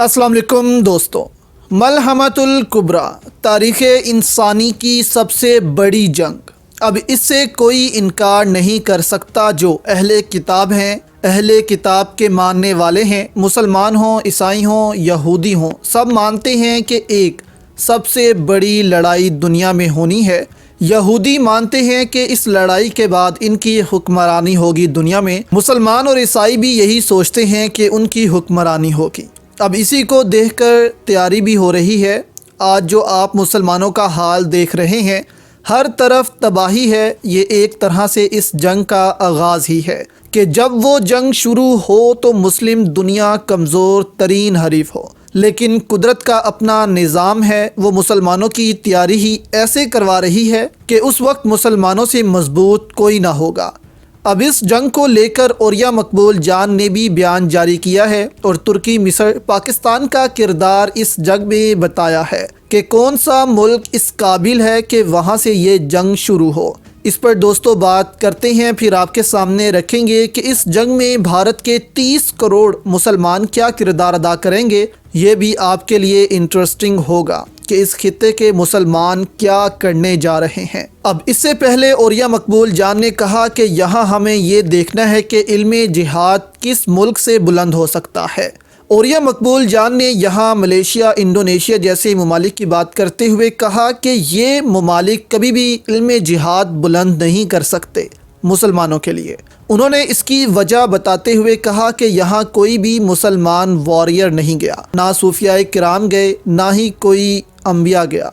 अस्सलाम वालेकुम दोस्तों। मलहमतुल कुबरा तारीख़ इंसानी की सबसे बड़ी जंग। अब इससे कोई इनकार नहीं कर सकता। जो अहले किताब हैं, अहले किताब के मानने वाले हैं, मुसलमान हों, ईसाई हों, यहूदी हों, सब मानते हैं कि एक सबसे बड़ी लड़ाई दुनिया में होनी है। यहूदी मानते हैं कि इस लड़ाई के बाद इनकी हुक्मरानी होगी दुनिया में। मुसलमान और ईसाई भी यही सोचते हैं कि उनकी हुक्मरानी होगी। अब इसी को देखकर तैयारी भी हो रही है। आज जो आप मुसलमानों का हाल देख रहे हैं, हर तरफ तबाही है। ये एक तरह से इस जंग का आगाज़ ही है कि जब वो जंग शुरू हो तो मुस्लिम दुनिया कमज़ोर तरीन हरीफ हो, लेकिन कुदरत का अपना निज़ाम है। वो मुसलमानों की तैयारी ही ऐसे करवा रही है कि उस वक्त मुसलमानों से मजबूत कोई ना होगा। अब इस जंग को लेकर ओरिया मकबूल जान ने भी बयान जारी किया है और तुर्की, मिस्र, पाकिस्तान का किरदार इस जंग में बताया है कि कौन सा मुल्क इस काबिल है कि वहाँ से ये जंग शुरू हो। इस पर दोस्तों बात करते हैं, फिर आपके सामने रखेंगे कि इस जंग में भारत के 30 करोड़ मुसलमान क्या किरदार अदा करेंगे। ये भी आपके लिए इंटरेस्टिंग होगा कि इस खित्ते के मुसलमान क्या करने जा रहे हैं। अब इससे पहले ओरिया मकबूल जान ने कहा कि यहाँ हमें ये देखना है कि इल्मे जिहाद किस मुल्क से बुलंद हो सकता है। ओरिया मकबूल जान ने यहाँ मलेशिया, इंडोनेशिया जैसे ममालिक की बात करते हुए कहा कि ये ममालिक कभी भी इल्मे जिहाद बुलंद नहीं कर सकते मुसलमानों के लिए। उन्होंने इसकी वजह बताते हुए कहा कि यहाँ कोई भी मुसलमान वॉरियर नहीं गया, ना सूफियाए किराम गए, ना ही कोई अंबिया गया,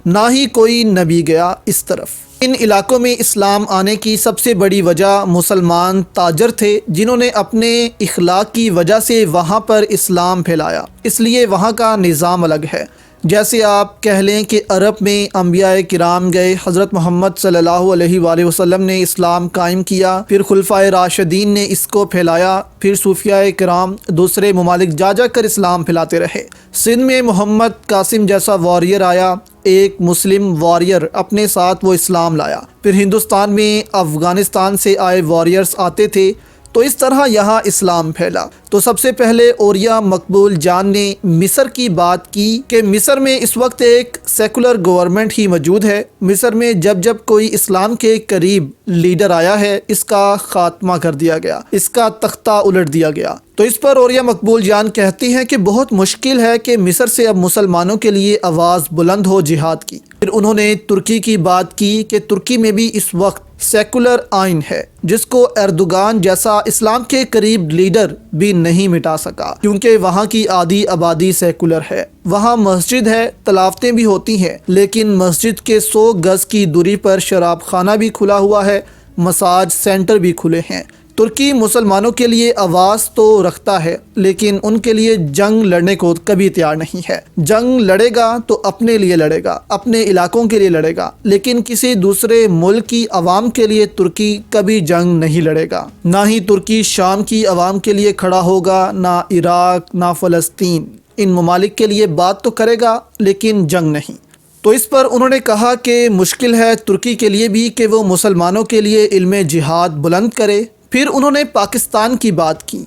ना ही कोई नबी गया इस तरफ। इन इलाकों में इस्लाम आने की सबसे बड़ी वजह मुसलमान ताजर थे, जिन्होंने अपने इखलाक की वजह से वहाँ पर इस्लाम फैलाया, इसलिए वहाँ का निज़ाम अलग है। जैसे आप कह लें कि अरब में अंबिया किराम गए, हज़रत मोहम्मद सल्लल्लाहु अलैहि वसल्लम ने इस्लाम कायम किया, फिर खुलफाए राशिदीन ने इसको फैलाया, फिर सूफियाए किराम दूसरे ममालिक जा कर इस्लाम फैलाते रहे। सिंध में मोहम्मद कासिम जैसा वॉरियर आया, एक मुस्लिम वॉरियर, अपने साथ वो इस्लाम लाया। फिर हिंदुस्तान में अफ़गानिस्तान से आए वॉरियर्स आते थे, तो इस तरह यहाँ इस्लाम फैला। तो सबसे पहले ओरिया मकबूल जान ने मिस्र की बात की कि मिस्र में इस वक्त एक सेकुलर गवर्नमेंट ही मौजूद है। मिस्र में जब जब कोई इस्लाम के करीब लीडर आया है, इसका खात्मा कर दिया गया, इसका तख्ता उलट दिया गया। तो इस पर ओरिया मकबूल जान कहती हैं कि बहुत मुश्किल है कि मिस्र से अब मुसलमानों के लिए आवाज़ बुलंद हो जिहाद की। फिर उन्होंने तुर्की की बात की कि तुर्की में भी इस वक्त सेकुलर आइन है, जिसको एर्दोगान जैसा इस्लाम के करीब लीडर भी नहीं मिटा सका, क्योंकि वहाँ की आधी आबादी सेकुलर है। वहाँ मस्जिद है, तलावतें भी होती हैं, लेकिन मस्जिद के 100 गज की दूरी पर शराब खाना भी खुला हुआ है, मसाज सेंटर भी खुले हैं। तुर्की मुसलमानों के लिए आवाज़ तो रखता है, लेकिन उनके लिए जंग लड़ने को कभी तैयार नहीं है। जंग लड़ेगा तो अपने लिए लड़ेगा, अपने इलाकों के लिए लड़ेगा, लेकिन किसी दूसरे मुल्क की आवाम के लिए तुर्की कभी जंग नहीं लड़ेगा। ना ही तुर्की शाम की आवाम के लिए खड़ा होगा, ना इराक, ना फ़लस्तीन। इन ममालिक के लिए बात तो करेगा, लेकिन जंग नहीं। तो इस पर उन्होंने कहा कि मुश्किल है तुर्की के लिए भी कि वो मुसलमानों के लिए इल्मे जिहाद बुलंद करे। फिर उन्होंने पाकिस्तान की बात की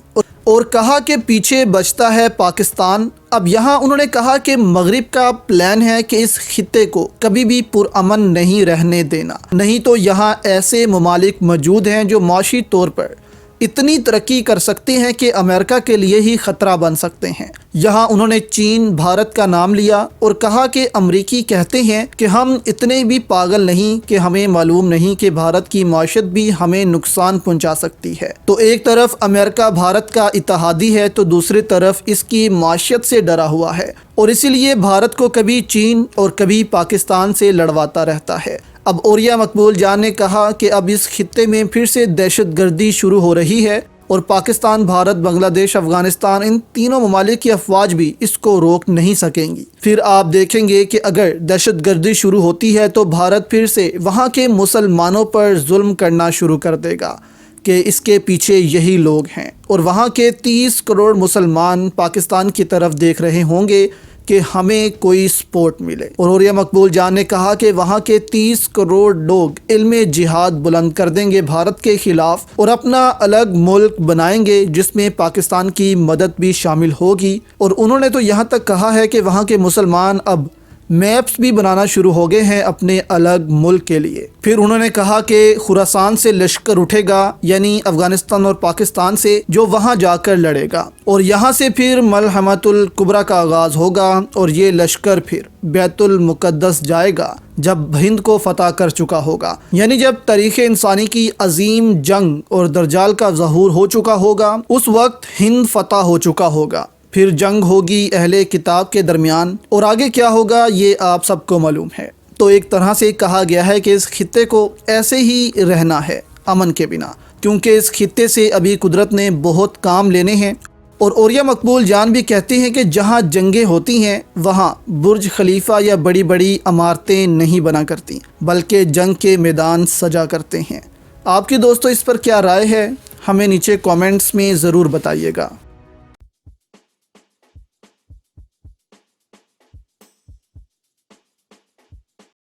और कहा कि पीछे बचता है पाकिस्तान। अब यहाँ उन्होंने कहा कि मगरिब का प्लान है कि इस खित्ते को कभी भी पुरअमन नहीं रहने देना, नहीं तो यहाँ ऐसे ममालिक मौजूद हैं जो माशी तौर पर इतनी तरक्की कर सकते हैं कि अमेरिका के लिए ही ख़तरा बन सकते हैं। यहाँ उन्होंने चीन, भारत का नाम लिया और कहा कि अमरीकी कहते हैं कि हम इतने भी पागल नहीं कि हमें मालूम नहीं कि भारत की माशत भी हमें नुकसान पहुँचा सकती है। तो एक तरफ अमेरिका भारत का इत्तेहादी है, तो दूसरी तरफ इसकी माशत से डरा हुआ है और इसीलिए भारत को कभी चीन और कभी पाकिस्तान से लड़वाता रहता है। अब ओरिया मकबूल जान ने कहा कि अब इस खित्ते में फिर से दहशत गर्दी शुरू हो रही है और पाकिस्तान, भारत, बांग्लादेश, अफगानिस्तान, इन तीनों ममालिक की अफवाज भी इसको रोक नहीं सकेंगी। फिर आप देखेंगे कि अगर दहशत गर्दी शुरू होती है तो भारत फिर से वहाँ के मुसलमानों पर जुल्म करना शुरू कर देगा कि इसके पीछे यही लोग हैं, और वहाँ के 30 करोड़ मुसलमान पाकिस्तान की तरफ देख रहे होंगे کہ ہمیں کوئی سپورٹ ملے۔ اور اوریہ مقبول جان نے کہا کہ وہاں کے 30 کروڑ لوگ علم جہاد بلند کر دیں گے بھارت کے خلاف اور اپنا الگ ملک بنائیں گے جس میں پاکستان کی مدد بھی شامل ہوگی۔ اور انہوں نے تو یہاں تک کہا ہے کہ وہاں کے مسلمان اب میپس بھی بنانا شروع ہو گئے ہیں اپنے الگ ملک کے لیے۔ پھر انہوں نے کہا کہ خراسان سے لشکر اٹھے گا، یعنی افغانستان اور پاکستان سے، جو وہاں جا کر لڑے گا، اور یہاں سے پھر ملحمۃ الکبریٰ کا آغاز ہوگا، اور یہ لشکر پھر بیت المقدس جائے گا جب ہند کو فتح کر چکا ہوگا، یعنی جب تاریخ انسانی کی عظیم جنگ اور دجال کا ظہور ہو چکا ہوگا، اس وقت ہند فتح ہو چکا ہوگا۔ پھر جنگ ہوگی اہل کتاب کے درمیان، اور آگے کیا ہوگا یہ آپ سب کو معلوم ہے۔ تو ایک طرح سے کہا گیا ہے کہ اس خطے کو ایسے ہی رہنا ہے امن کے بنا، کیونکہ اس خطے سے ابھی قدرت نے بہت کام لینے ہیں۔ اور اوریہ مقبول جان بھی کہتے ہیں کہ جہاں جنگیں ہوتی ہیں وہاں برج خلیفہ یا بڑی بڑی عمارتیں نہیں بنا کرتی، بلکہ جنگ کے میدان سجا کرتے ہیں۔ آپ کی دوستو اس پر کیا رائے ہے؟ ہمیں نیچے کامنٹس میں ضرور بتائیے گا۔